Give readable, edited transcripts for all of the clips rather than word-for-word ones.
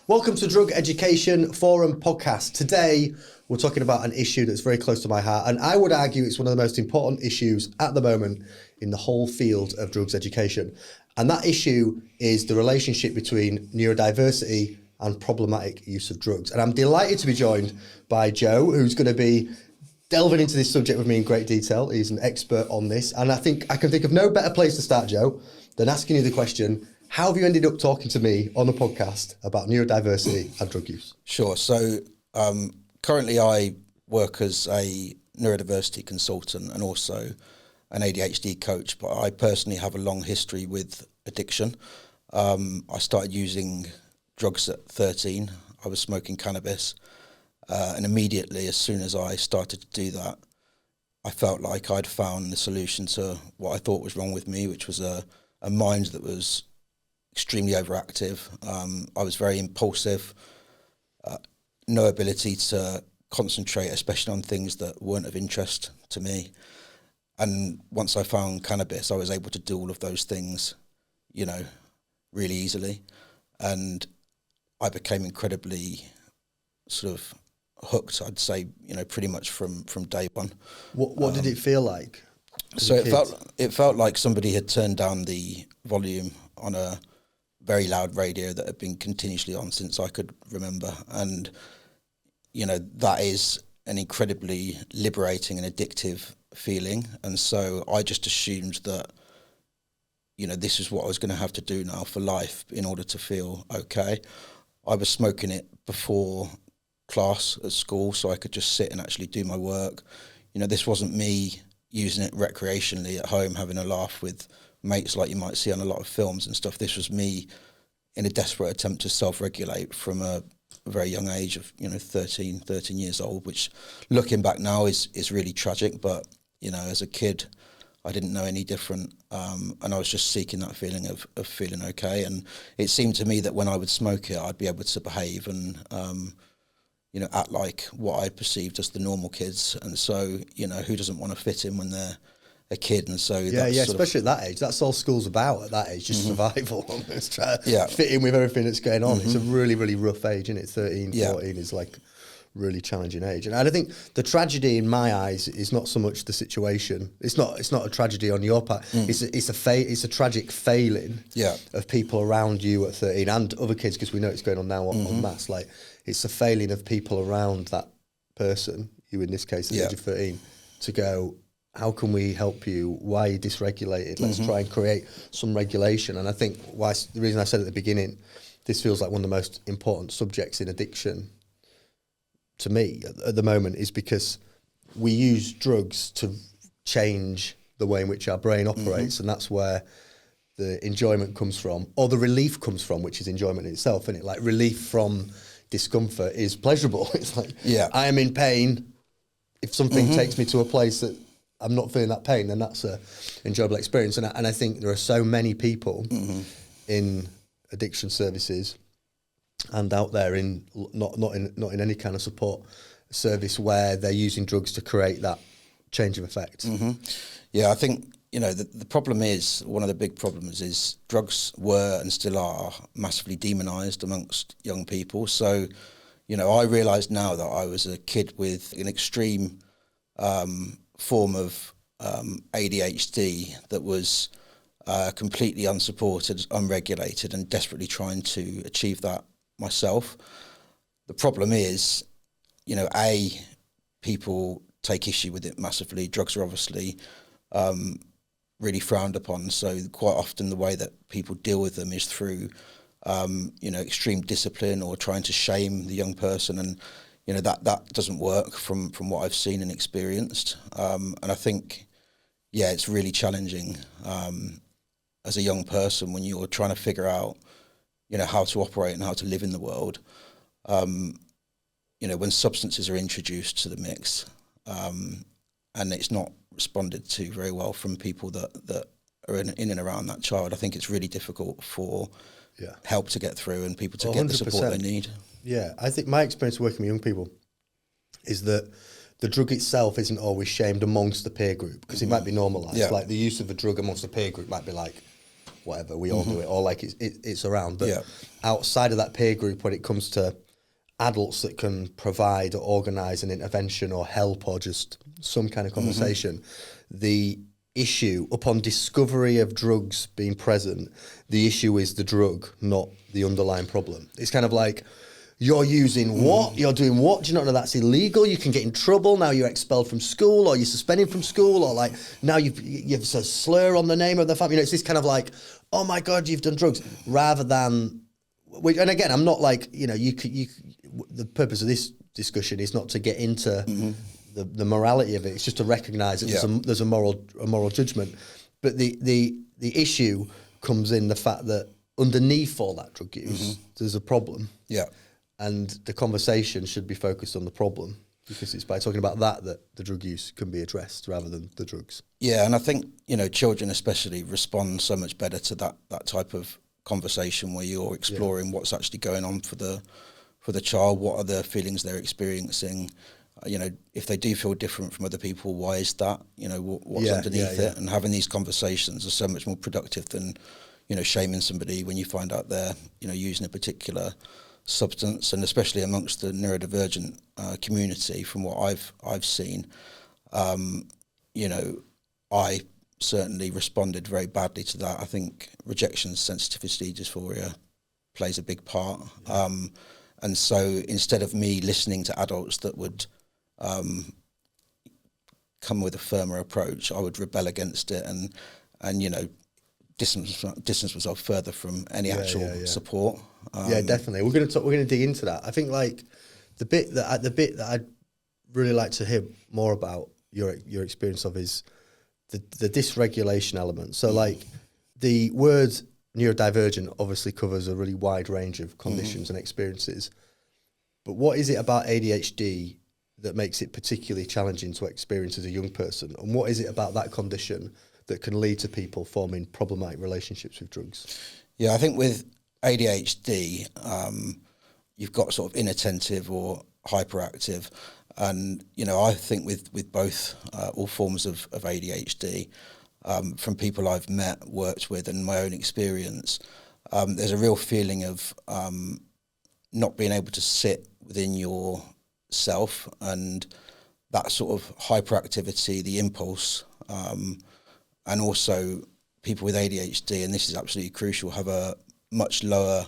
Welcome to Drug Education Forum podcast. Today, we're talking about an issue that's very close to my heart, and I would argue it's one of the most important issues at the moment in the whole field of drugs education. And that issue is the relationship between neurodiversity and problematic use of drugs. And I'm delighted to be joined by Joe, who's going to be delving into this subject with me in great detail. He's an expert on this. And I think I can think of no better place to start, Joe, than asking you the question, how have you ended up talking to me on a podcast about neurodiversity and drug use? Sure. So currently I work as a neurodiversity consultant and also an ADHD coach, but I personally have a long history with addiction. I started using drugs at 13. I was smoking cannabis. And immediately, as soon as I started to do that, I felt like I'd found the solution to what I thought was wrong with me, which was a mind that was extremely overactive. I was very impulsive, no ability to concentrate, especially on things that weren't of interest to me. And once I found cannabis, I was able to do all of those things, really easily. And I became incredibly sort of hooked, I'd say, pretty much from day one. What did it feel like? So it felt like somebody had turned down the volume on a very loud radio that had been continuously on since I could remember. And, that is an incredibly liberating and addictive feeling. And so I just assumed that, this is what I was going to have to do now for life in order to feel okay. I was smoking it before class at school so I could just sit and actually do my work. This wasn't me using it recreationally at home, having a laugh with mates like you might see on a lot of films and stuff. This was me in a desperate attempt to self-regulate from a very young age of 13 years old, which looking back now is really tragic, but as a kid I didn't know any different, and I was just seeking that feeling of feeling okay. And it seemed to me that when I would smoke it I'd be able to behave and act like what I perceived as the normal kids. And so, who doesn't want to fit in when they're a kid? And so especially at that age, that's all school's about at that age, just survival. Almost try to fit in with everything that's going on. It's a really, really rough age, isn't it? 13, 14 is like really challenging age. And I think the tragedy in my eyes is not so much the situation. It's not a tragedy on your part. It's a tragic failing of people around you at 13 and other kids, because we know it's going on now en masse. Like, it's a failing of people around that person, you in this case at the age of 13, to go, how can we help you? Why are you dysregulated? Let's try and create some regulation. And I think the reason I said at the beginning, this feels like one of the most important subjects in addiction to me at the moment, is because we use drugs to change the way in which our brain operates, and that's where the enjoyment comes from, or the relief comes from, which is enjoyment in itself, isn't it? Like, relief from discomfort is pleasurable. It's like, I am in pain. If something takes me to a place that I'm not feeling that pain, then that's a enjoyable experience. And I think there are so many people in addiction services and out there in not in any kind of support service where they're using drugs to create that change of effect. Yeah, I think the problem is, one of the big problems is drugs were and still are massively demonized amongst young people. So, I realized now that I was a kid with an extreme form of ADHD that was completely unsupported, unregulated, and desperately trying to achieve that myself. The problem is, people take issue with it massively. Drugs are obviously really frowned upon, so quite often the way that people deal with them is through extreme discipline or trying to shame the young person, and that doesn't work from what I've seen and experienced. And I think it's really challenging as a young person when you're trying to figure out how to operate and how to live in the world, when substances are introduced to the mix, and it's not responded to very well from people that are in and around that child. I think it's really difficult for help to get through and people to 100%. Get the support they need. Yeah, I think my experience working with young people is that the drug itself isn't always shamed amongst the peer group, because it might be normalised. Like, the use of a drug amongst the peer group might be like, whatever, we all do it, or like it's around. But outside of that peer group, when it comes to adults that can provide or organise an intervention or help or just some kind of conversation, the issue upon discovery of drugs being present, the issue is the drug, not the underlying problem. It's kind of like, you're using what? You're doing what? Do you not know that's illegal? You can get in trouble. Now you're expelled from school, or you're suspended from school, or like now you've a slur on the name of the family. It's this kind of like, oh my God, you've done drugs, rather than. And again, I'm not like, the purpose of this discussion is not to get into the morality of it. It's just to recognise that there's a moral judgment. But the issue comes in the fact that underneath all that drug use, there's a problem. Yeah. And the conversation should be focused on the problem, because it's by talking about that the drug use can be addressed rather than the drugs. Yeah, and I think, children especially respond so much better to that type of conversation where you're exploring what's actually going on for the child, what are the feelings they're experiencing, if they do feel different from other people, why is that, what's underneath it, and having these conversations are so much more productive than, shaming somebody when you find out they're, using a particular substance, and especially amongst the neurodivergent community, from what I've seen, I certainly responded very badly to that. I think rejection, sensitivity, dysphoria plays a big part. And so instead of me listening to adults that would come with a firmer approach, I would rebel against it and distance myself further from any actual support. Definitely. We're going to dig into that. I think like the bit that I'd really like to hear more about your experience of is the dysregulation element. So like the word neurodivergent obviously covers a really wide range of conditions and experiences. But what is it about ADHD that makes it particularly challenging to experience as a young person? And what is it about that condition that can lead to people forming problematic relationships with drugs? Yeah, I think with ADHD, you've got sort of inattentive or hyperactive. And, I think with both, all forms of ADHD, from people I've met, worked with, and my own experience, there's a real feeling of not being able to sit within yourself, and that sort of hyperactivity, the impulse, and also people with ADHD, and this is absolutely crucial, have a much lower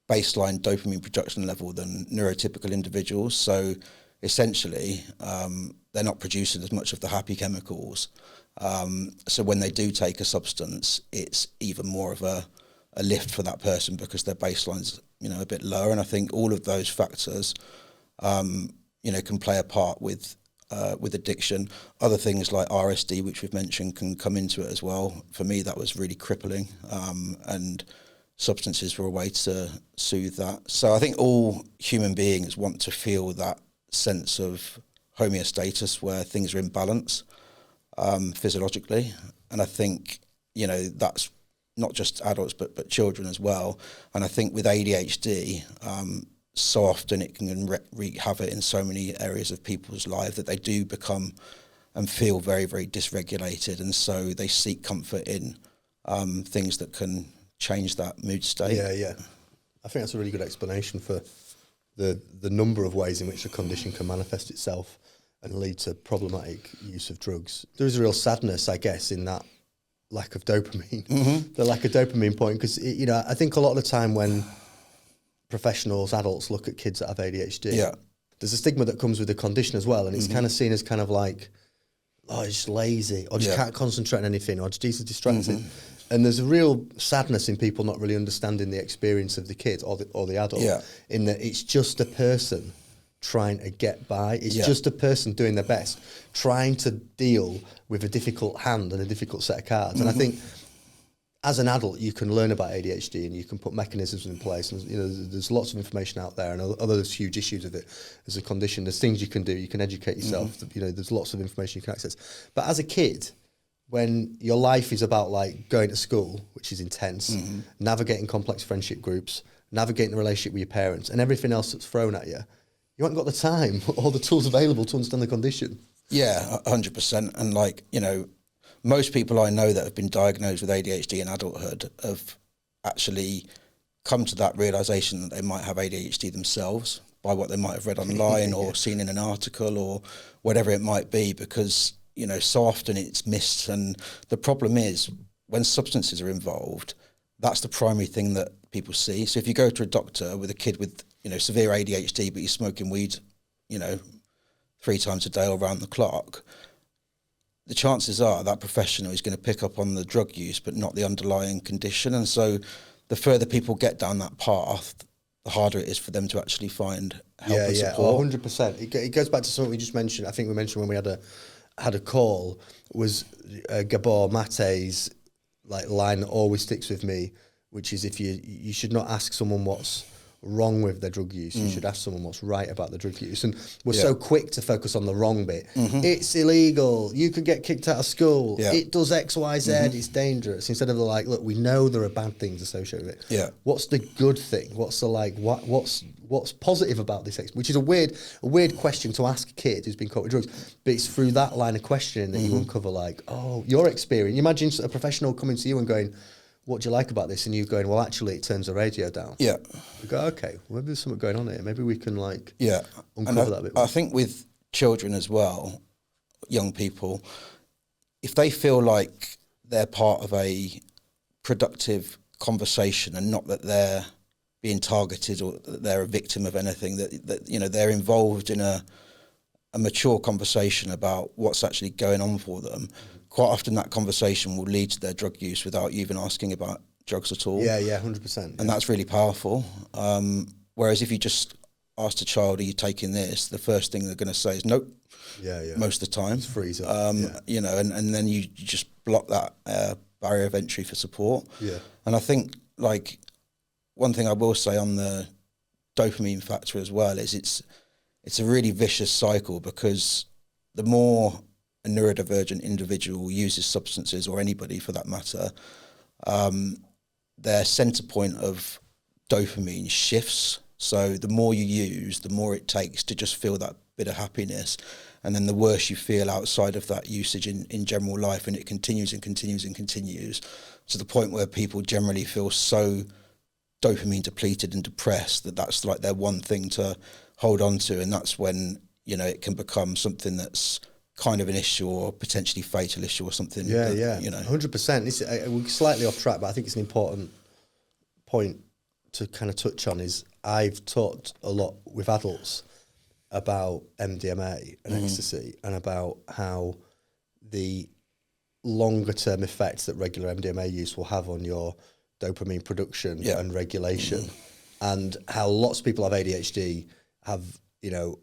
baseline dopamine production level than neurotypical individuals. So essentially, they're not producing as much of the happy chemicals. So when they do take a substance, it's even more of a lift for that person because their baseline's, a bit lower. And I think all of those factors, can play a part with addiction. Other things like RSD, which we've mentioned, can come into it as well. For me, that was really crippling, and substances were a way to soothe that. So I think all human beings want to feel that sense of homeostasis where things are in balance physiologically, and I think that's not just adults but children as well. And I think with ADHD, so often it can wreak havoc in so many areas of people's lives that they do become and feel very, very dysregulated, and so they seek comfort in things that can change that mood state. Yeah. I think that's a really good explanation for the number of ways in which the condition can manifest itself and lead to problematic use of drugs. There is a real sadness, I guess, in that lack of dopamine, the lack of dopamine point, because, I think a lot of the time when professionals, adults look at kids that have ADHD, there's a stigma that comes with the condition as well, and it's kind of seen as kind of like, oh, he's just lazy, or just can't concentrate on anything, or just easily distracted. And there's a real sadness in people not really understanding the experience of the kid or the adult, in that it's just a person trying to get by. It's just a person doing their best, trying to deal with a difficult hand and a difficult set of cards. And I think as an adult, you can learn about ADHD and you can put mechanisms in place. And there's lots of information out there, and although there's huge issues of it as a condition, there's things you can do. You can educate yourself. There's lots of information you can access. But as a kid, when your life is about like going to school, which is intense, navigating complex friendship groups, navigating the relationship with your parents, and everything else that's thrown at you, you haven't got the time or the tools available to understand the condition. Yeah, 100%. And most people I know that have been diagnosed with ADHD in adulthood have actually come to that realisation that they might have ADHD themselves by what they might have read online or seen in an article or whatever it might be, because, you know, so often it's missed. And the problem is when substances are involved, that's the primary thing that people see. So if you go to a doctor with a kid with, you know, severe ADHD, but you're smoking weed, you know, 3 times a day or around the clock, the chances are that professional is going to pick up on the drug use, but not the underlying condition. And so the further people get down that path, the harder it is for them to actually find help and support. 100%. It goes back to something we just mentioned. I think we mentioned when we had a call, was Gabor Maté's like line that always sticks with me, which is if you should not ask someone what's wrong with their drug use, you should ask someone what's right about the drug use. And we're so quick to focus on the wrong bit. It's illegal, you could get kicked out of school, it does X, Y, Z, it's dangerous, instead of the like, look, we know there are bad things associated with it. What's the good thing? What's the like, what's positive about this? Which is a weird question to ask a kid who's been caught with drugs, but it's through that line of questioning that you uncover like, oh, your experience. You imagine a professional coming to you and going, what do you like about this? And you going, well, actually, it turns the radio down. You go, okay, well, maybe there's something going on here. Maybe we can like uncover that a bit more. I think with children as well, young people, if they feel like they're part of a productive conversation and not that they're being targeted or that they're a victim of anything, that you know, they're involved in a mature conversation about what's actually going on for them, quite often that conversation will lead to their drug use without you even asking about drugs at all. 100%. And that's really powerful. Whereas if you just asked a child, are you taking this? The first thing they're going to say is nope. Most of the time. It's freeze up. You know, and then you just block that barrier of entry for support. And I think, like, one thing I will say on the dopamine factor as well is it's a really vicious cycle, because the more a neurodivergent individual uses substances, or anybody for that matter, their center point of dopamine shifts. So the more you use, the more it takes to just feel that bit of happiness. And then the worse you feel outside of that usage in general life. And it continues and continues and continues to the point where people generally feel so dopamine depleted and depressed that that's like their one thing to hold on to. And that's when, you know, it can become something that's kind of an issue or potentially fatal issue or something. You know, 100%. We're slightly off track, but I think it's an important point to kind of touch on. Is I've talked a lot with adults about MDMA and ecstasy, and about how the longer term effects that regular MDMA use will have on your dopamine production and regulation, and how lots of people have ADHD have, you know,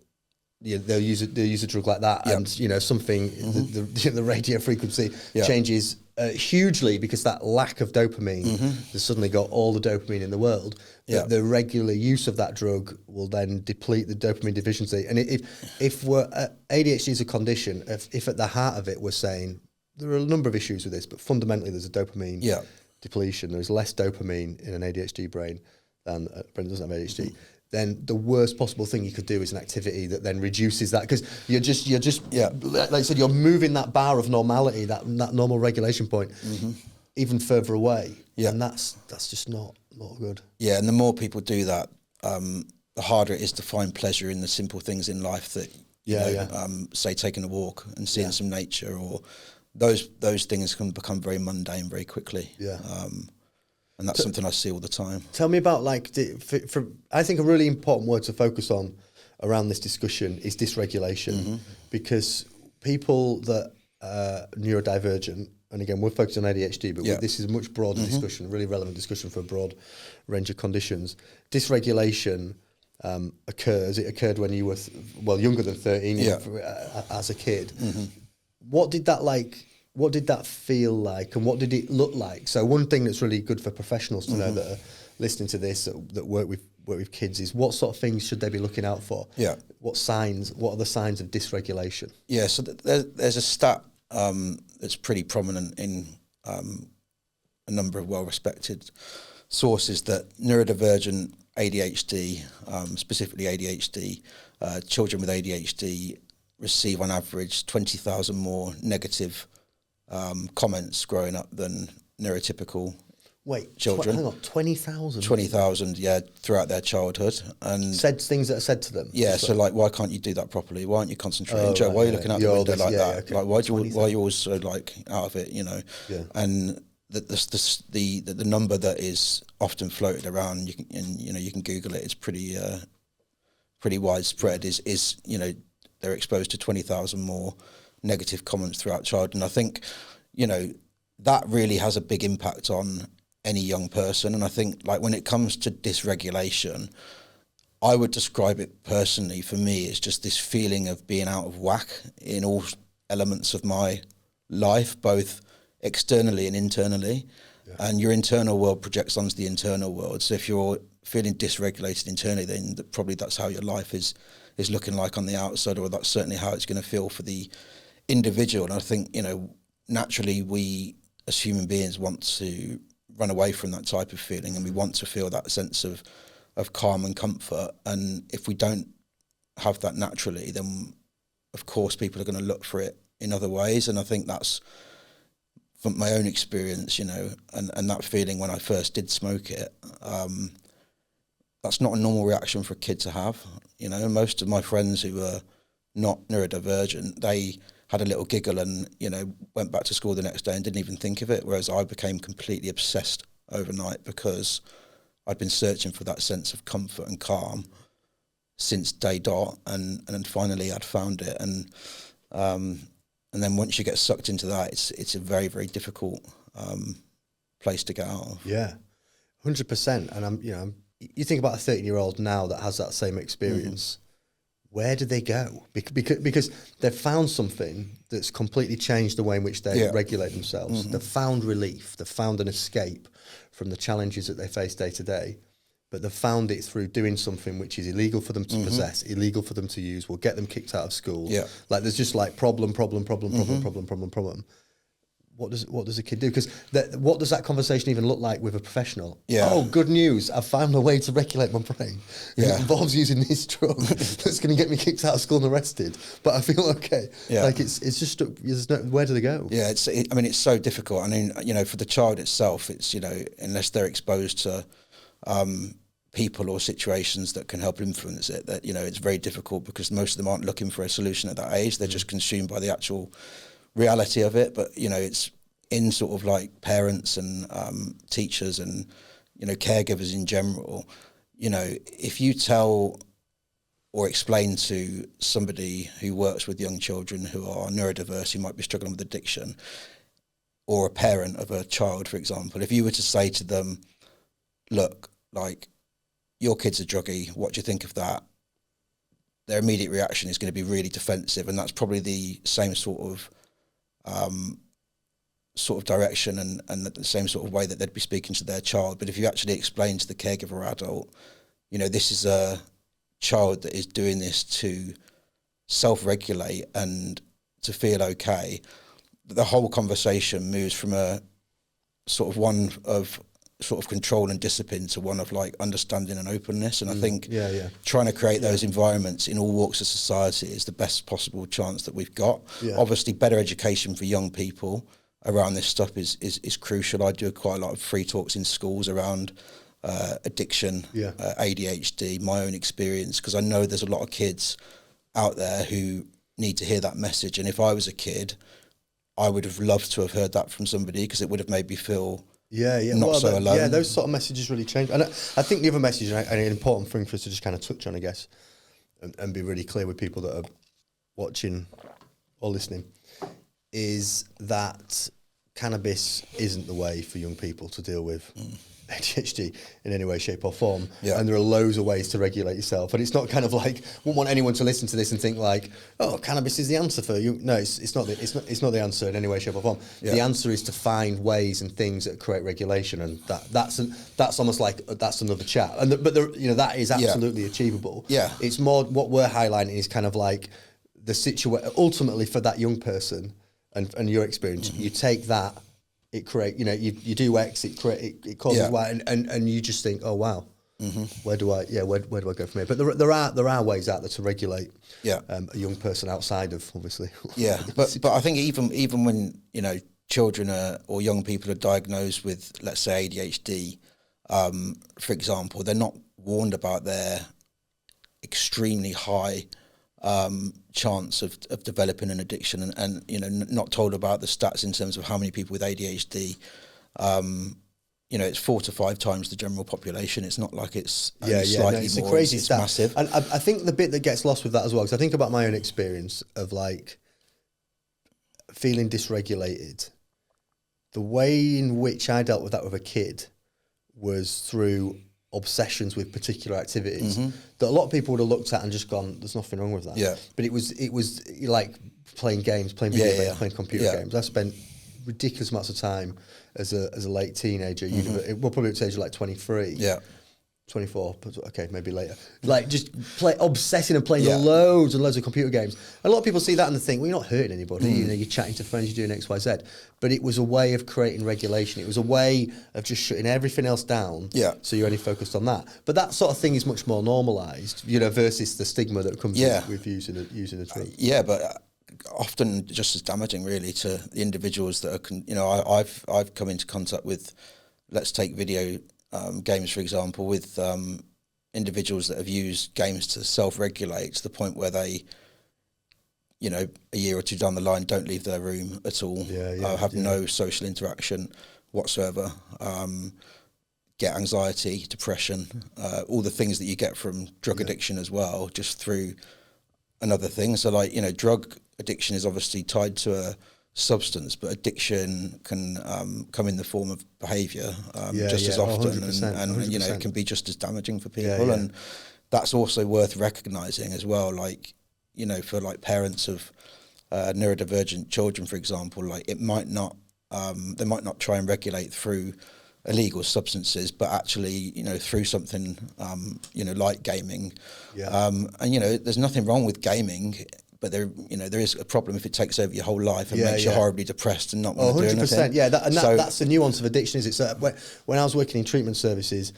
they'll use a drug like that, and you know, something the radio frequency changes hugely because that lack of dopamine, they've suddenly got all the dopamine in the world. The regular use of that drug will then deplete the dopamine deficiency. And if we're ADHD is a condition, if at the heart of it we're saying there are a number of issues with this, but fundamentally there's a dopamine depletion. There's less dopamine in an ADHD brain than a brain that doesn't have ADHD. Then the worst possible thing you could do is an activity that then reduces that, because you're just like I said, you're moving that bar of normality, that normal regulation point, even further away, and that's just not good. And the more people do that, the harder it is to find pleasure in the simple things in life that you know, say taking a walk and seeing some nature, or those things can become very mundane very quickly. And that's something I see all the time. Tell me about, like, I think a really important word to focus on around this discussion is dysregulation, because people that are neurodivergent, and again, we're focused on ADHD, but this is a much broader discussion, a really relevant discussion for a broad range of conditions. Dysregulation occurs. It occurred when you were, younger than 13, as a kid. What did that feel like, and what did it look like? So one thing that's really good for professionals to know that are listening to this, that work with kids, is what sort of things should they be looking out for? What are the signs of dysregulation? So there's a stat that's pretty prominent in a number of well-respected sources, that neurodivergent ADHD, specifically ADHD, children with ADHD receive on average 20,000 more negative comments growing up than neurotypical children. Hang on, 20,000? 20,000, yeah, throughout their childhood. And said things that are said to them? Yeah, so like, why can't you do that properly? Why aren't you concentrating? Joe, why are you looking out the window like that? Okay. Like, why are you always so like out of it, you know? Yeah. And the number that is often floated around, you can Google it, it's pretty widespread, is you know, they're exposed to 20,000 more negative comments throughout childhood. And I think, you know, that really has a big impact on any young person. And I think, like, when it comes to dysregulation, I would describe it personally, for me, as just this feeling of being out of whack in all elements of my life, both externally and internally. Yeah. And your internal world projects onto the internal world. So if you're feeling dysregulated internally, then probably that's how your life is looking like on the outside, or that's certainly how it's going to feel for the individual. And I think, you know, naturally we as human beings want to run away from that type of feeling, and we want to feel that sense of calm and comfort. And if we don't have that naturally, then of course people are going to look for it in other ways. And I think that's from my own experience, you know, and that feeling when I first did smoke it, that's not a normal reaction for a kid to have. You know, most of my friends who were not neurodivergent, they had a little giggle and, you know, went back to school the next day and didn't even think of it, whereas I became completely obsessed overnight because I'd been searching for that sense of comfort and calm since day dot, and finally I'd found it. And then once you get sucked into that, it's a very, very difficult place to get out of. Yeah, 100%. And you think about a 13-year-old now that has that same experience. Mm-hmm. Where do they go? Because they've found something that's completely changed the way in which they regulate themselves. Mm-hmm. They've found relief. They've found an escape from the challenges that they face day to day. But they've found it through doing something which is illegal for them to possess, illegal for them to use, will get them kicked out of school. Yeah. Like there's just like problem. What does a kid do? Because what does that conversation even look like with a professional? Yeah. Oh, good news! I've found a way to regulate my brain. Yeah. It involves using this drug that's going to get me kicked out of school and arrested. But I feel okay. Yeah. Like it's just where do they go? Yeah. It's so difficult. I mean, you know, for the child itself, it's, you know, unless they're exposed to people or situations that can help influence it, that, you know, it's very difficult, because most of them aren't looking for a solution at that age. They're just consumed by the actual reality of it. But, you know, it's in sort of like parents and teachers and, you know, caregivers in general. You know, if you tell or explain to somebody who works with young children who are neurodiverse, who might be struggling with addiction, or a parent of a child, for example, if you were to say to them, look, like, your kid's a druggie, what do you think of that? Their immediate reaction is going to be really defensive, and that's probably the same sort of direction and the same sort of way that they'd be speaking to their child. But if you actually explain to the caregiver or adult, you know, this is a child that is doing this to self-regulate and to feel okay, the whole conversation moves from a sort of one of sort of control and discipline to one of like understanding and openness. And I think trying to create those environments in all walks of society is the best possible chance that we've got. Yeah. Obviously, better education for young people around this stuff is crucial. I do quite a lot of free talks in schools around addiction, ADHD, my own experience, because I know there's a lot of kids out there who need to hear that message. And if I was a kid, I would have loved to have heard that from somebody, because it would have made me feel so alone. Yeah, those sort of messages really change. And I think the other message, and an important thing for us to just kind of touch on, I guess, and be really clear with people that are watching or listening, is that cannabis isn't the way for young people to deal with ADHD in any way, shape or form. Yeah. And there are loads of ways to regulate yourself. And it's not kind of like, wouldn't want anyone to listen to this and think like, oh, cannabis is the answer for you. No, it's not the answer in any way, shape or form. Yeah. The answer is to find ways and things that create regulation. And that's almost like, that's another chat. That is absolutely achievable. Yeah. It's more, what we're highlighting is kind of like the situation, ultimately for that young person and your experience, you take that, it create, you know, you do X, it causes Y, and you just think, oh wow, where do I go from here? But there are ways out there to regulate a young person outside of, obviously. Yeah, but I think even when, you know, children or young people are diagnosed with, let's say, ADHD, for example, they're not warned about their extremely high chance of developing an addiction, and not told about the stats in terms of how many people with ADHD. It's 4 to 5 times the general population. It's not like it's slightly it's more. A crazy it's stat. Massive. And I think the bit that gets lost with that as well, because I think about my own experience of like feeling dysregulated. The way in which I dealt with that with a kid was through obsessions with particular activities that a lot of people would have looked at and just gone, there's nothing wrong with that. Yeah. But it was like playing games, playing video games, playing computer games. I spent ridiculous amounts of time as a late teenager, well, probably at the age of like 23. Yeah. 24, okay, maybe later. Like just obsessing and playing loads and loads of computer games. A lot of people see that and think, well, you're not hurting anybody. You're chatting to friends, you're doing X, Y, Z. But it was a way of creating regulation. It was a way of just shutting everything else down. Yeah. So you're only focused on that. But that sort of thing is much more normalised, versus the stigma that comes with using a drug. Yeah, but often just as damaging, really, to the individuals that are. I've come into contact with, let's take video games, for example, with individuals that have used games to self-regulate to the point where they, a year or two down the line, don't leave their room at all, have no social interaction whatsoever, get anxiety, depression, all the things that you get from drug addiction as well, just through another thing. So, like, drug addiction is obviously tied to a substance, but addiction can come in the form of behaviour just as often, 100%. It can be just as damaging for people, and that's also worth recognising as well. Like, for like parents of neurodivergent children, for example, like it might not, they might not try and regulate through illegal substances, but actually, through something, like gaming, and there's nothing wrong with gaming. But there is a problem if it takes over your whole life and makes you horribly depressed and not want to do anything. 100%. Yeah, that's the nuance of addiction. Is it's when I was working in treatment services,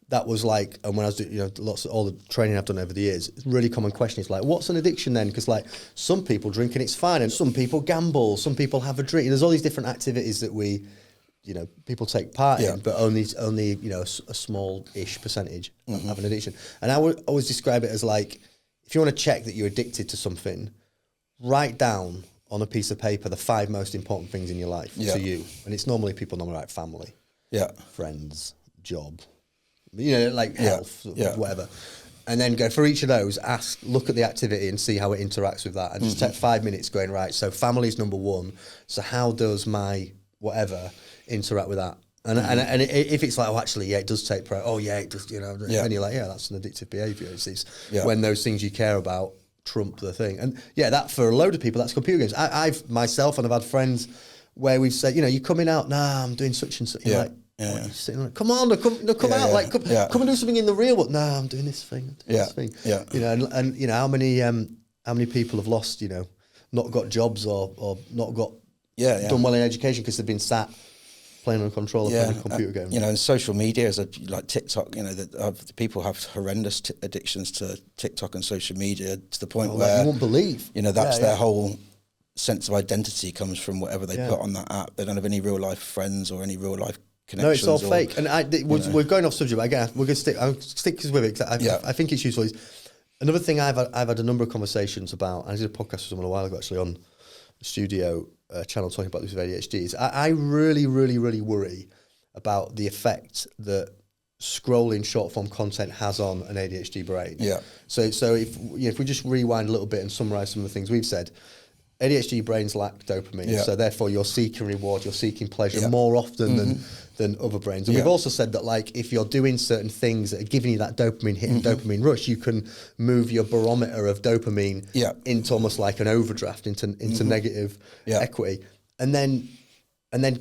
that was like, and when I was doing all the training I've done over the years, it's a really common question is like, what's an addiction then? Because like some people drink and it's fine, and some people gamble, some people have a drink. There's all these different activities that people take part in, but only a small-ish percentage have an addiction. And I would always describe it as like, if you want to check that you're addicted to something, write down on a piece of paper the 5 most important things in your life to you. And it's normally write family, friends, job, health, whatever. And then go for each of those, look at the activity and see how it interacts with that. And just take 5 minutes going, right, so family is number 1. So how does my whatever interact with that? And if it's like, it does take it does, and you're like, that's an addictive behaviour. It's when those things you care about trump the thing. And that for a load of people, that's computer games. I've myself, and I've had friends where we've said, you're coming out, nah, I'm doing such and such. You're like, you're sitting like, come on, come out, like, come and do something in the real world. Nah, I'm doing this thing. This thing. And how many people have lost, not got jobs or not got done well in education because they've been sat playing on a controller, playing a computer game. And social media is like TikTok, that people have horrendous addictions to TikTok and social media to the point where you won't believe. That's their whole sense of identity comes from whatever they put on that app. They don't have any real life friends or any real life connections. No, it's all fake. And we're going off subject, but again, we're going to stick with it because I think it's useful. Another thing I've had a number of conversations about, and I did a podcast with someone a while ago actually on the studio channel talking about this with ADHD, is I really, really, really worry about the effect that scrolling short form content has on an ADHD brain. Yeah. So if we just rewind a little bit and summarise some of the things we've said, ADHD brains lack dopamine, so therefore you're seeking reward, you're seeking pleasure more often than other brains. And we've also said that like if you're doing certain things that are giving you that dopamine hit and dopamine rush, you can move your barometer of dopamine into almost like an overdraft into negative equity. And then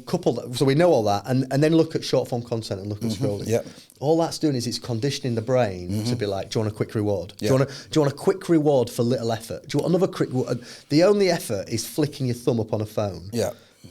couple that, so we know all that, and then look at short form content and look at scrolling. Yeah. All that's doing is it's conditioning the brain to be like, do you want a quick reward? Do you want a quick reward for little effort? Do you want another quick reward? The only effort is flicking your thumb up on a phone,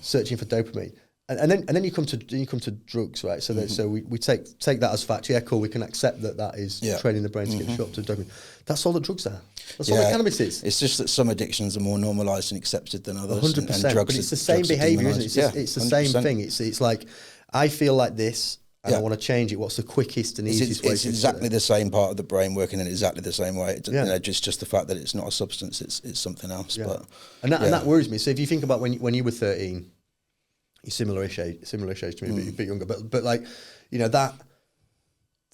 searching for dopamine. And then you come to drugs, right? So so we take that as fact. Yeah, cool. We can accept that is training the brain to get shot to dopamine. That's all that drugs are. That's all that cannabis is. It's just that some addictions are more normalised and accepted than others. 100%. But it's the same behaviour, isn't it? It's the 100%. Same thing. It's like, I feel like this, and I want to change it. What's the quickest and easiest way? It's exactly the same part of the brain working in exactly the same way. Just the fact that it's not a substance, it's something else. Yeah. But and that worries me. So if you think about when you were 13. You're similar age to me, but you're a bit younger. But like, that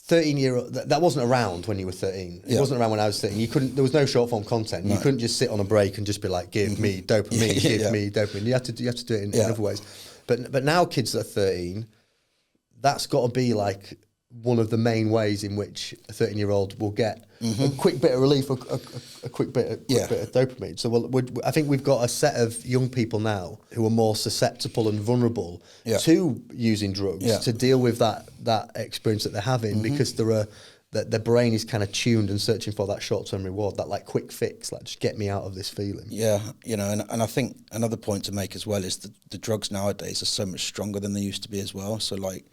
13-year-old, that wasn't around when you were 13. It wasn't around when I was 13. There was no short form content. No. You couldn't just sit on a break and just be like, give me dopamine, give me dopamine. You have to do it in other ways. But now kids that are 13, that's got to be like one of the main ways in which a 13-year-old will get a quick bit of relief, a quick bit of dopamine. So I think we've got a set of young people now who are more susceptible and vulnerable to using drugs to deal with that experience that they're having because their brain is kind of tuned and searching for that short-term reward, that like quick fix, like just get me out of this feeling. Yeah, and I think another point to make as well is the drugs nowadays are so much stronger than they used to be as well. So like,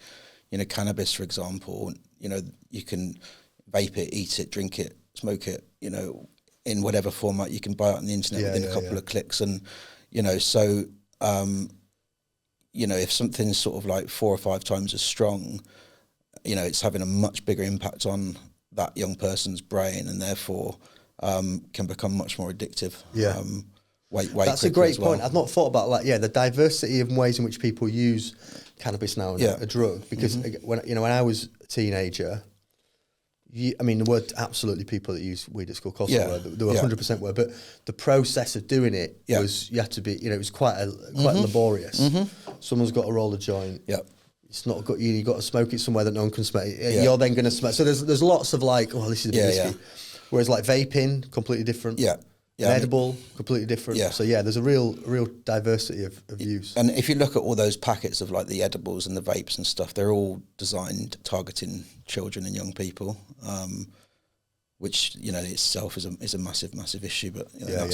cannabis, for example, you can vape it, eat it, drink it, smoke it, in whatever format. You can buy it on the internet within a couple of clicks. And, so, if something's sort of like 4 or 5 times as strong, it's having a much bigger impact on that young person's brain and therefore can become much more addictive. Yeah. Way That's a great point. I've not thought about the diversity of ways in which people use cannabis now and a drug, because when I was a teenager, there were absolutely people that use weed at school. There were 100% were, but the process of doing it was, you had to be, it was quite laborious. Someone's got to roll a joint. It's not got you got to smoke it somewhere that no one can smoke it. You're then going to smoke. So there's lots of like, oh, this is a bit risky. Whereas like vaping, completely different. Edible, completely different. So there's a real diversity of use. And if you look at all those packets of like the edibles and the vapes and stuff, they're all designed targeting children and young people, which itself is a massive issue. But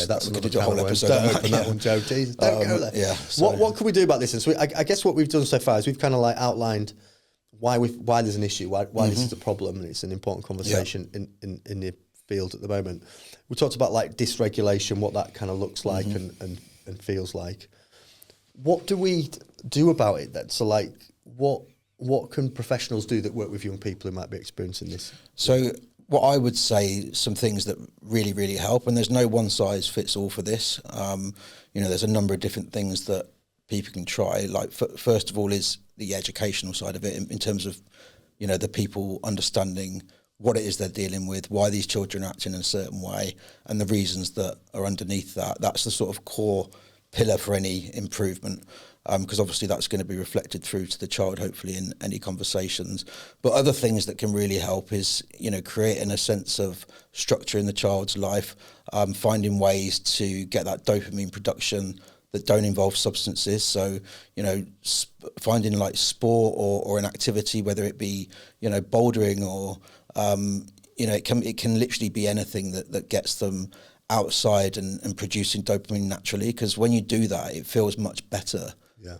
that's we could do a whole episode. Don't open that one, Joe. Jeez, don't go there. What can we do about this? And so I guess what we've done so far is we've kind of like outlined why there's an issue, why this is a problem, and it's an important conversation in the field at the moment. We talked about like dysregulation, what that kind of looks like and feels like. What do we do about it then? So like, what can professionals do that work with young people who might be experiencing this? So what I would say, some things that really, really help, and there's no one size fits all for this. There's a number of different things that people can try. Like first of all is the educational side of it in terms of, the people understanding what it is they're dealing with, why these children are acting in a certain way, and the reasons that are underneath that. That's the sort of core pillar for any improvement, because obviously that's going to be reflected through to the child, hopefully, in any conversations. But other things that can really help is, creating a sense of structure in the child's life, finding ways to get that dopamine production that don't involve substances. So, finding like sport or an activity, whether it be, bouldering or it can literally be anything that gets them outside and producing dopamine naturally, because when you do that, it feels much better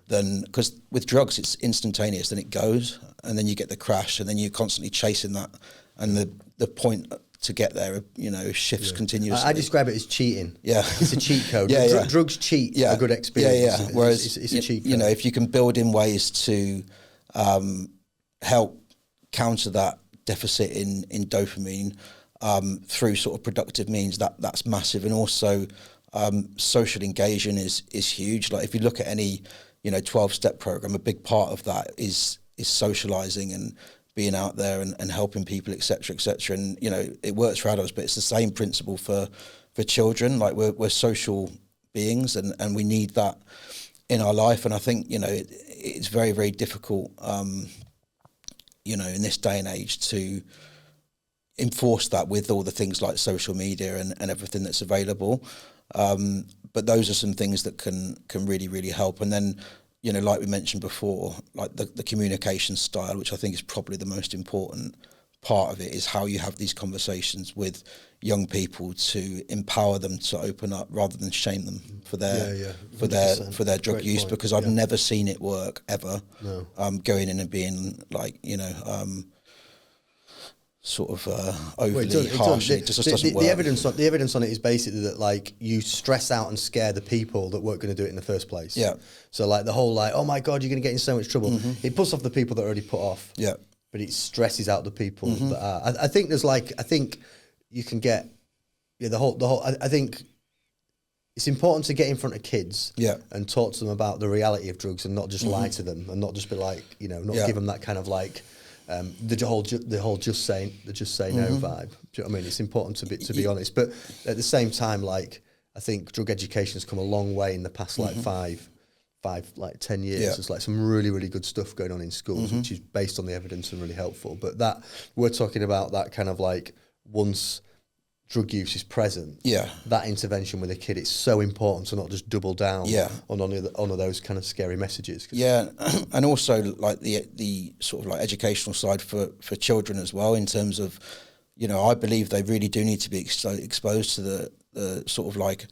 than, because with drugs it's instantaneous, then it goes, and then you get the crash, and then you're constantly chasing that, and the point to get there, shifts continuously. I describe it as cheating. It's a cheat code. Drugs cheat a good Yeah. experience. Whereas it's a cheat code. If you can build in ways to help counter that deficit in dopamine through sort of productive means, that's massive. And also social engagement is huge. Like if you look at any 12-step program, a big part of that is socializing and being out there and helping people, etc., etc. And it works for adults, but it's the same principle for children. Like we're social beings, and we need that in our life. And I think it's very, very difficult in this day and age to enforce that with all the things like social media and everything that's available. But those are some things that can really, really help. And then, like we mentioned before, like the communication style, which I think is probably the most important part of it is how you have these conversations with young people to empower them to open up rather than shame them for their drug use, because I've never seen it work ever. No. Going in and being like, sort of overly harsh. It just doesn't work. The evidence on it is basically that like you stress out and scare the people that weren't going to do it in the first place. Yeah. So like the whole like, oh my God, you're going to get in so much trouble. It puts off the people that are already put off. Yeah. But it stresses out the people that are. I think you can get I think it's important to get in front of kids and talk to them about the reality of drugs and not just lie to them and not just be like, not give them that kind of like the whole just say no vibe. Do you know what I mean? It's important to be honest, but at the same time, like I think drug education has come a long way in the past like 10 years. There's like some really, really good stuff going on in schools, which is based on the evidence and really helpful. But that we're talking about that kind of like once drug use is present, that intervention with a kid, it's so important to not just double down on one of those kind of scary messages. And also like the sort of like educational side for children as well, in terms of, I believe they really do need to be exposed to the sort of like,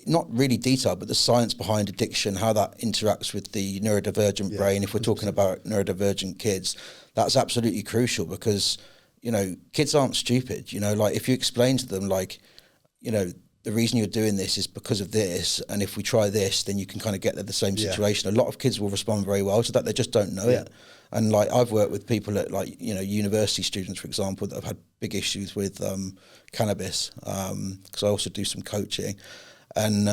not really detailed, but the science behind addiction, how that interacts with the neurodivergent brain. If we're talking about neurodivergent kids, that's absolutely crucial, because kids aren't stupid. Like if you explain to them, like, the reason you're doing this is because of this, and if we try this, then you can kind of get to the same situation. A lot of kids will respond very well to that. They just don't know it. And like I've worked with people at like, university students, for example, that have had big issues with cannabis, because I also do some coaching, and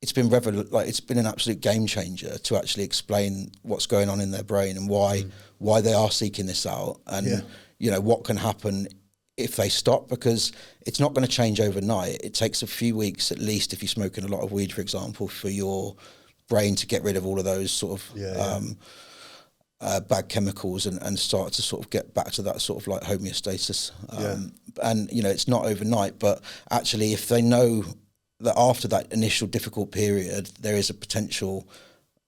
it's been an absolute game changer to actually explain what's going on in their brain and why they are seeking this out, and what can happen if they stop, because it's not going to change overnight. It takes a few weeks at least, if you're smoking a lot of weed, for example, for your brain to get rid of all of those sort of bad chemicals and start to sort of get back to that sort of like homeostasis. And it's not overnight, but actually if they know that after that initial difficult period there is a potential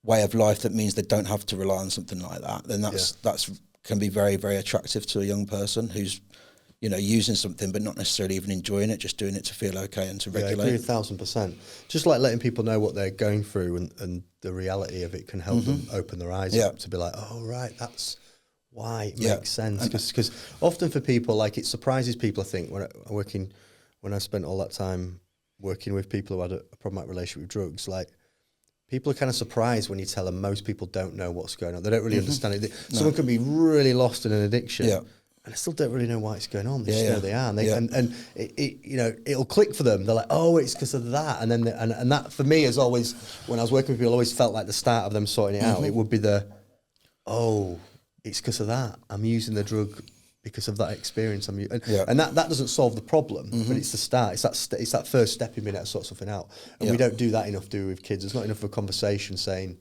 way of life that means they don't have to rely on something like that, then that's can be very, very attractive to a young person who's using something but not necessarily even enjoying it, just doing it to feel okay and to regulate. I agree 1,000%. Just like letting people know what they're going through and the reality of it can help them open their eyes up to be like, oh right, that's why it makes sense. Because often for people, like it surprises people, I think, when I spent all that time working with people who had a problematic relationship with drugs, like people are kind of surprised when you tell them most people don't know what's going on. They don't really understand it. Someone can be really lost in an addiction and they still don't really know why it's going on. They just know they are. And it'll click for them. They're like, oh, it's because of that. And then and that for me is always, when I was working with people, I always felt like the start of them sorting it out. It would be it's because of that. I'm using the drug because of that experience. And that doesn't solve the problem, but it's the start. It's that first step in being able to sort something out. And we don't do that enough, do we, with kids? There's not enough of a conversation saying,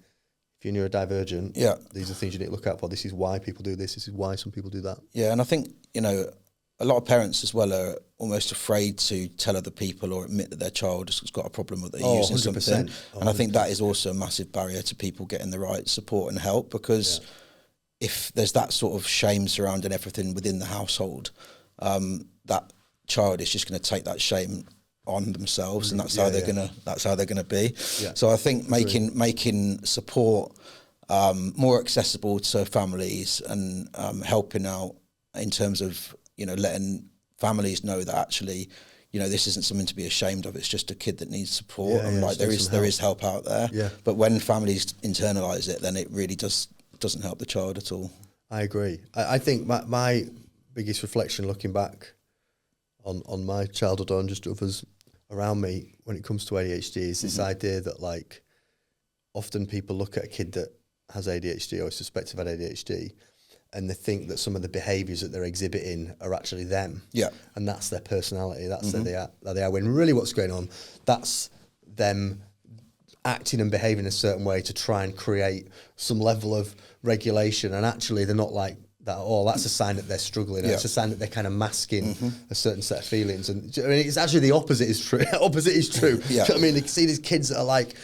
if you're neurodivergent, these are things you need to look out for. This is why people do this. This is why some people do that. Yeah, and I think, a lot of parents as well are almost afraid to tell other people or admit that their child has got a problem with they're using 100%. Something. And I think that is also a massive barrier to people getting the right support and help, because if there's that sort of shame surrounding everything within the household, that child is just going to take that shame on themselves, and that's how they're gonna be. So I think making support more accessible to families and helping out in terms of letting families know that actually this isn't something to be ashamed of. It's just a kid that needs support, and like there is help out there. But when families internalize it, then it really doesn't help the child at all. I agree. I think my biggest reflection looking back on my childhood and just others around me when it comes to ADHD is this idea that like often people look at a kid that has ADHD or is suspected of ADHD and they think that some of the behaviours that they're exhibiting are actually them. And that's their personality, that's that they are, when really what's going on, that's them acting and behaving a certain way to try and create some level of regulation, and actually they're not like that at all. That's a sign that they're struggling. It's a sign that they're kind of masking a certain set of feelings. And I mean, it's actually the opposite is true. Opposite is true. Do you know what I mean? You see these kids that are like,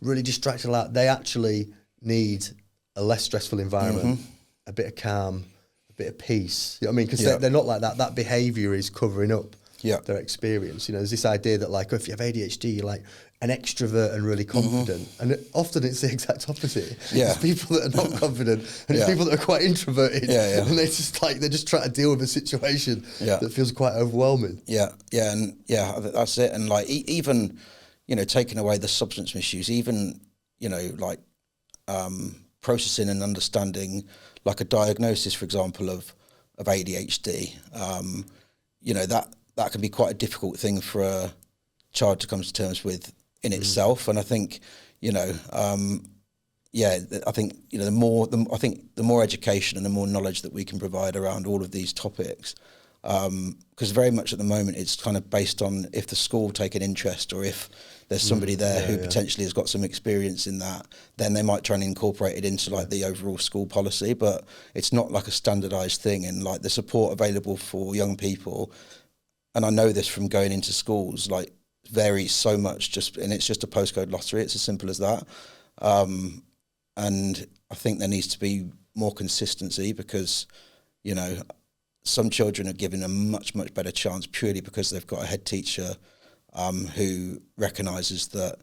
really distracted a lot. They actually need a less stressful environment, a bit of calm, a bit of peace. You know what I mean? Because they're not like that. That behaviour is covering up their experience. You know, there's this idea that like, if you have ADHD, you're like an extrovert and really confident, and often it's the exact opposite. It's people that are not confident, and it's people that are quite introverted, and they're just trying to deal with a situation that feels quite overwhelming. That's it. And like even, you know, taking away the substance misuse, even, you know, like processing and understanding like a diagnosis, for example, of ADHD, you know, that can be quite a difficult thing for a child to come to terms with in itself. And I think, you know, I think, you know, the more education and the more knowledge that we can provide around all of these topics, because very much at the moment it's kind of based on if the school take an interest, or if there's somebody there who potentially has got some experience in that, then they might try and incorporate it into like the overall school policy. But it's not like a standardized thing, and like the support available for young people, and I know this from going into schools, like varies so much, and it's just a postcode lottery. It's as simple as that. And I think there needs to be more consistency, because, you know, some children are given a much, much better chance purely because they've got a head teacher who recognises that,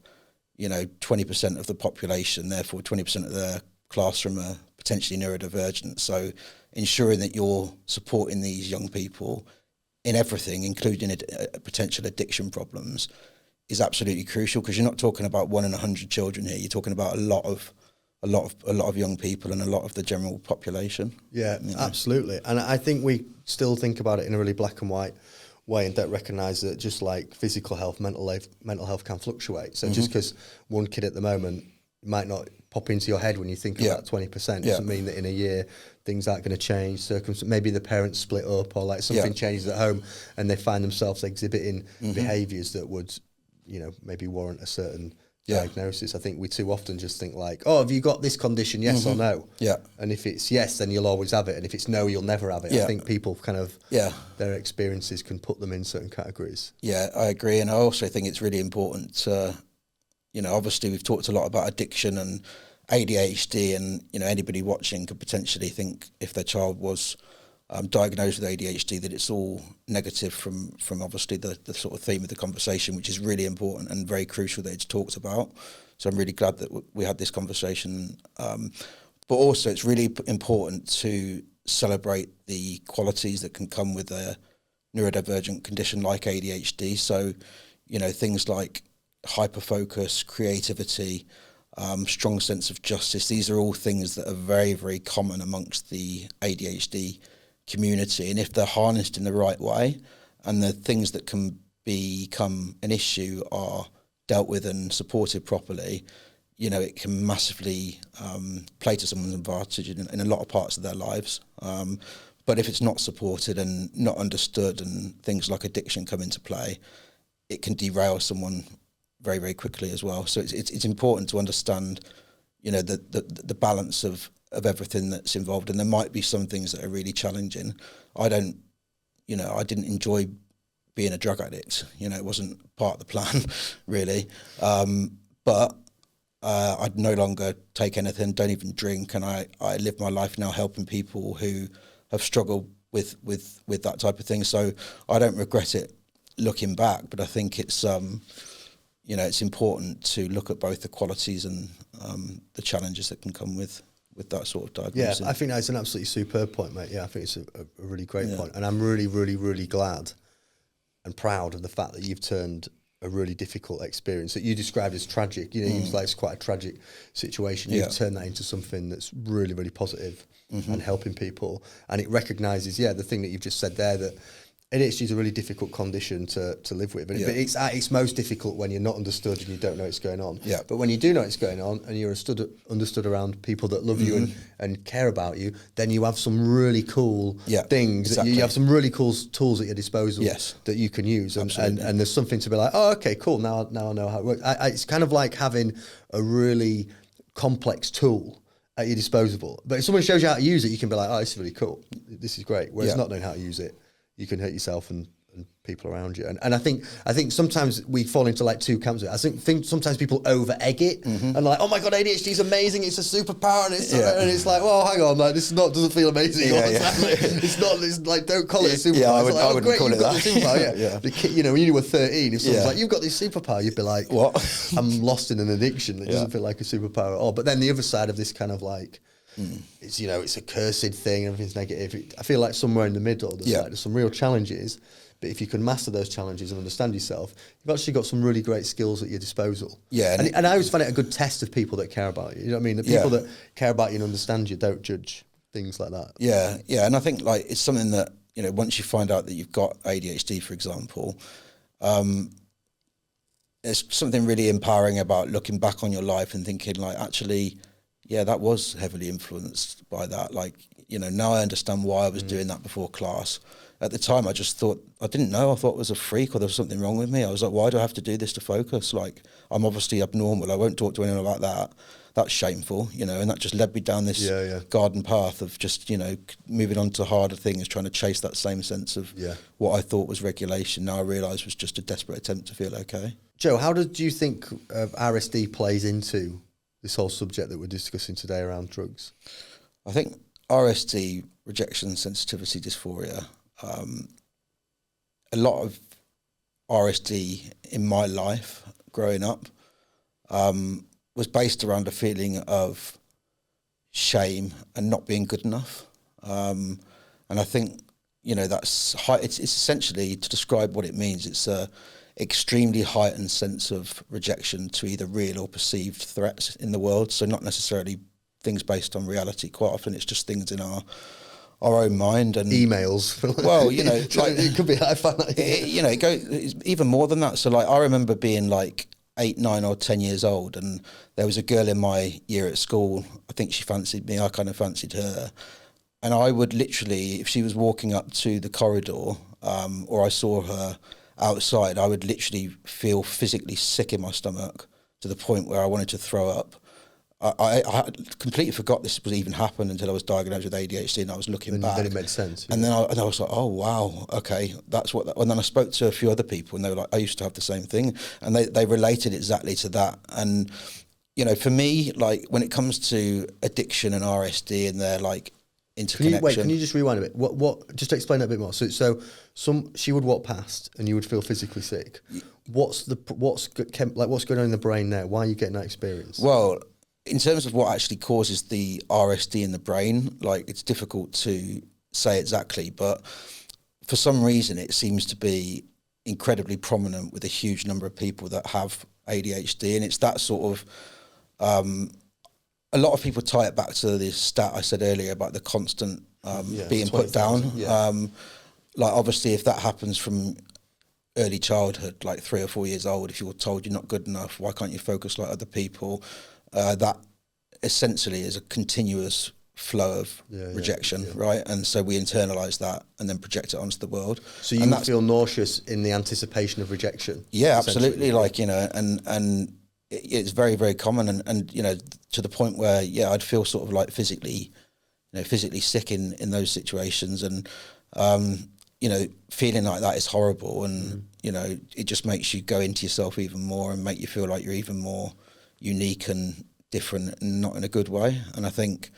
you know, 20% of the population, therefore 20% of their classroom are potentially neurodivergent. So ensuring that you're supporting these young people in everything, including potential addiction problems, is absolutely crucial, because you're not talking about 1 in 100 children here. You're talking about a lot of young people and a lot of the general population. Yeah, absolutely. And I think we still think about it in a really black and white way, and don't recognise that just like physical health, mental health can fluctuate. So just because one kid at the moment might not pop into your head when you think about 20%, doesn't mean that in a year things aren't going to change. Maybe the parents split up, or like something changes at home and they find themselves exhibiting behaviours that would, you know, maybe warrant a certain diagnosis. I think we too often just think like, oh, have you got this condition, yes or no? And if it's yes, then you'll always have it, and if it's no, you'll never have it. I think people kind of their experiences can put them in certain categories. I agree. And I also think it's really important to, you know, obviously we've talked a lot about addiction and ADHD, and, you know, anybody watching could potentially think if their child was diagnosed with ADHD that it's all negative from obviously the sort of theme of the conversation, which is really important and very crucial that it's talked about. So I'm really glad that we had this conversation. But also it's really important to celebrate the qualities that can come with a neurodivergent condition like ADHD. So, you know, things like hyperfocus, creativity, strong sense of justice. These are all things that are very, very common amongst the ADHD community, and if they're harnessed in the right way, and the things that can become an issue are dealt with and supported properly, you know, it can massively play to someone's advantage in a lot of parts of their lives. But if it's not supported and not understood, and things like addiction come into play, it can derail someone very, very quickly as well. So it's important to understand, you know, the balance of everything that's involved. And there might be some things that are really challenging. I didn't enjoy being a drug addict. You know, it wasn't part of the plan, really. But I'd no longer take anything, don't even drink, and I live my life now helping people who have struggled with that type of thing. So I don't regret it looking back, but I think it's you know, it's important to look at both the qualities and the challenges that can come with that sort of diagnosis. Yeah, I think that's an absolutely superb point, mate. Yeah, I think it's a really great point. And I'm really, really, really glad and proud of the fact that you've turned a really difficult experience that you described as tragic. You know, it was like it's quite a tragic situation. You've turned that into something that's really, really positive and helping people. And it recognises, the thing that you've just said there, that ADHD is a really difficult condition to live with, but it's at its most difficult when you're not understood and you don't know what's going on. But when you do know what's going on and you're understood around people that love you and care about you, then you have some really cool things. Exactly. You have some really cool tools at your disposal that you can use, and there's something to be like, oh, okay, cool. Now I know how it works. It's kind of like having a really complex tool at your disposal. But if someone shows you how to use it, you can be like, oh, this is really cool. This is great. Whereas not knowing how to use it, you can hurt yourself and and people around you. And I think sometimes we fall into like two camps. I think sometimes people over egg it and like, oh my God, ADHD is amazing. It's a superpower. And it's like, well, hang on, like this doesn't feel amazing. It's like, don't call it a superpower. Yeah, I wouldn't call it that. Superpower, You know, when you were 13, if someone's like, you've got this superpower, you'd be like, what? I'm lost in an addiction. It doesn't feel like a superpower at all. But then the other side of this kind of like, it's, you know, it's a cursed thing, everything's negative. I feel like somewhere in the middle, there's some real challenges, but if you can master those challenges and understand yourself, you've actually got some really great skills at your disposal. Yeah. And I always find it a good test of people that care about you. You know what I mean? The people that care about you and understand you don't judge things like that. Yeah, yeah. And I think like it's something that, you know, once you find out that you've got ADHD, for example, there's something really empowering about looking back on your life and thinking like, actually, yeah, that was heavily influenced by that. Like, you know, now I understand why I was doing that before class. At the time, I just thought, I didn't know. I thought it was a freak or there was something wrong with me. I was like, why do I have to do this to focus? Like, I'm obviously abnormal. I won't talk to anyone about that. That's shameful, you know, and that just led me down this garden path of just, you know, moving on to harder things, trying to chase that same sense of what I thought was regulation. Now I realise was just a desperate attempt to feel okay. Joe, how do you think RSD plays into this whole subject that we're discussing today around drugs? I think RSD, rejection sensitivity dysphoria, a lot of RSD in my life growing up was based around a feeling of shame and not being good enough. And I think, you know, it's essentially, to describe what it means, it's a extremely heightened sense of rejection to either real or perceived threats in the world. So not necessarily things based on reality. Quite often it's just things in our own mind and emails. Well, you know, like, it could be. I find that you know, it goes even more than that. So like, I remember being like 8, 9 or 10 years old, and there was a girl in my year at school. I think she fancied me. I kind of fancied her. And I would literally, if she was walking up to the corridor, or I saw her outside, I would literally feel physically sick in my stomach to the point where I wanted to throw up. I completely forgot this was even happened until I was diagnosed with ADHD, and I was looking back. Then it made sense. And then I was like, oh, wow, okay, that's what... And then I spoke to a few other people, and they were like, I used to have the same thing. And they related exactly to that. And, you know, for me, like, when it comes to addiction and RSD and their, like, interconnection... Can you just rewind a bit? What? Just to explain that a bit more. So she would walk past, and you would feel physically sick. What's going on in the brain there? Why are you getting that experience? Well, in terms of what actually causes the RSD in the brain, like, it's difficult to say exactly, but for some reason it seems to be incredibly prominent with a huge number of people that have ADHD, and it's that sort of a lot of people tie it back to this stat I said earlier about the constant being put down. Like, obviously, if that happens from early childhood, like 3 or 4 years old, if you're told you're not good enough, why can't you focus like other people? That essentially is a continuous flow of rejection, right? And so we internalise that and then project it onto the world. So you feel nauseous in the anticipation of rejection? Yeah, absolutely. Like, you know, and it's very, very common. And, you know, to the point where, I'd feel sort of like physically sick in those situations. And, you know, feeling like that is horrible. And, you know, it just makes you go into yourself even more and make you feel like you're even more unique and different, and not in a good way. And I think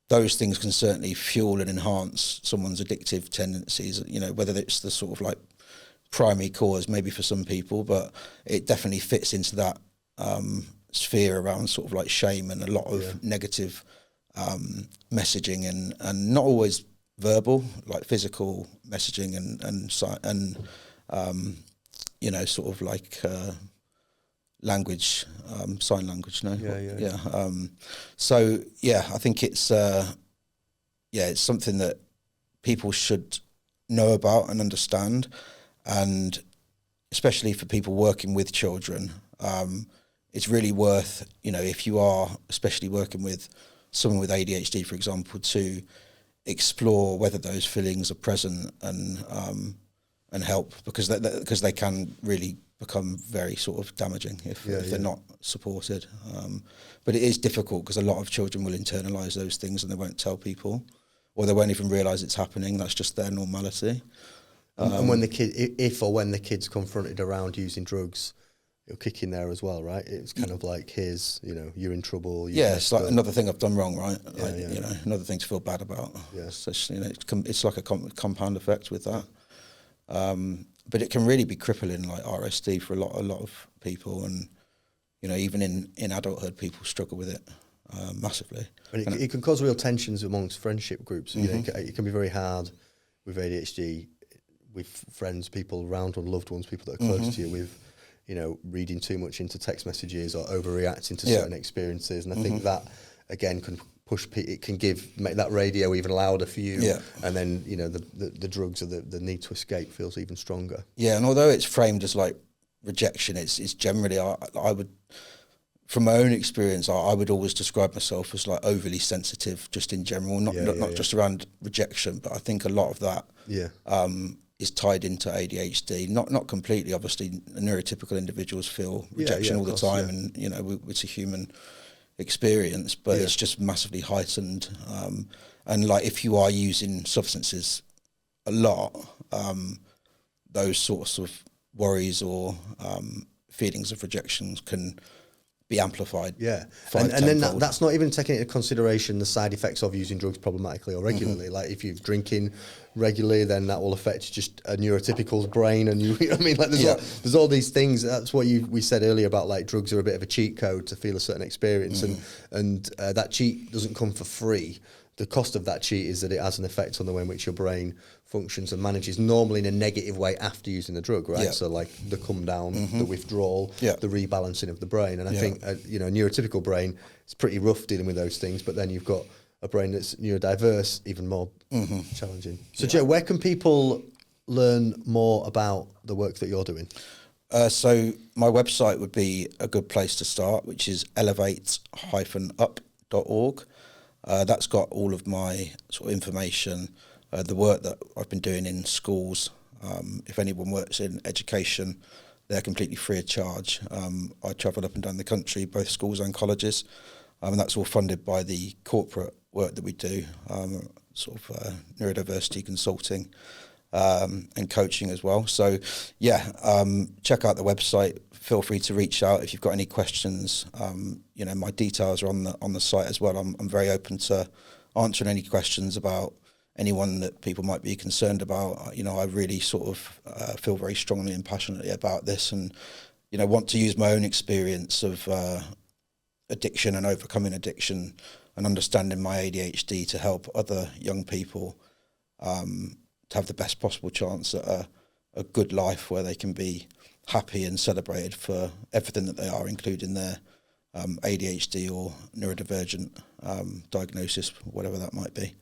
those things can certainly fuel and enhance someone's addictive tendencies, you know, whether it's the sort of like primary cause maybe for some people, but it definitely fits into that sphere around sort of like shame and a lot of negative messaging and not always verbal, like physical messaging and you know, sort of like language, sign language, no? So, I think it's, it's something that people should know about and understand, and especially for people working with children, it's really worth, you know, if you are especially working with someone with ADHD, for example, to explore whether those feelings are present and help, because they can really become very sort of damaging if they're not supported. But it is difficult because a lot of children will internalise those things and they won't tell people, or they won't even realise it's happening. That's just their normality. And when the kid, if or when the kid's confronted around using drugs, it'll kick in there as well, right? It's kind of like, here's, you're in trouble. It's like another thing I've done wrong, right? Another thing to feel bad about. Yeah. So, it's like a compound effect with that. But it can really be crippling, like RSD, for a lot of people, and even in adulthood, people struggle with it massively. And it can cause real tensions amongst friendship groups. It can be very hard with ADHD, with friends, people around, or loved ones, people that are close to you, with reading too much into text messages or overreacting to certain experiences. And I think that, again, can push it can make that radio even louder for you. And then the drugs or the need to escape feels even stronger. And although it's framed as like rejection, it's generally, I would, from my own experience, I would always describe myself as like overly sensitive, just in general, not just around rejection, but I think a lot of that is tied into ADHD. Not completely, obviously. Neurotypical individuals feel rejection all the time, and it's a human experience, but it's just massively heightened. And like, if you are using substances a lot, those sorts of worries or feelings of rejections can be amplified. And then that's not even taking into consideration the side effects of using drugs problematically or regularly. Like, if you're drinking regularly, then that will affect just a neurotypical's brain, and there's all these things. That's what we said earlier about, like, drugs are a bit of a cheat code to feel a certain experience, and that cheat doesn't come for free. The cost of that cheat is that it has an effect on the way in which your brain functions and manages, normally in a negative way after using the drug, right? So like the come down, the withdrawal, the rebalancing of the brain. And I think, a neurotypical brain is pretty rough dealing with those things, but then you've got a brain that's neurodiverse, even more challenging. So Joe, where can people learn more about the work that you're doing? So my website would be a good place to start, which is elevate-up.org. That's got all of my sort of information, the work that I've been doing in schools. If anyone works in education, they're completely free of charge. I travel up and down the country, both schools and colleges, and that's all funded by the corporate work that we do, neurodiversity consulting and coaching as well. So, check out the website. Feel free to reach out if you've got any questions. My details are on the site as well. I'm very open to answering any questions about anyone that people might be concerned about. I really sort of feel very strongly and passionately about this, and want to use my own experience of addiction and overcoming addiction and understanding my ADHD to help other young people to have the best possible chance at a good life where they can be happy and celebrated for everything that they are, including their ADHD or neurodivergent diagnosis, whatever that might be.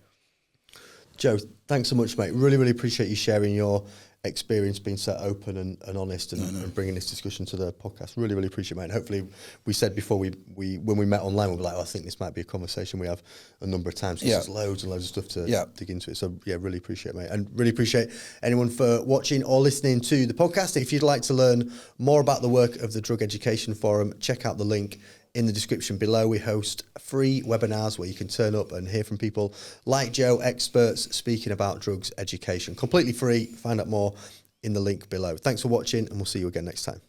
Joe, thanks so much, mate. Really, really appreciate you sharing your experience, being so open and honest, and bringing this discussion to the podcast. Really, really appreciate it, mate. And hopefully, we said before when we met online, we were like, I think this might be a conversation we have a number of times, because there's loads and loads of stuff to dig into it. So really appreciate it, mate. And really appreciate anyone for watching or listening to the podcast. If you'd like to learn more about the work of the Drug Education Forum, check out the link in the description below. We host free webinars where you can turn up and hear from people like Joe, experts speaking about drugs education. Completely free. Find out more in the link below. Thanks for watching, and we'll see you again next time.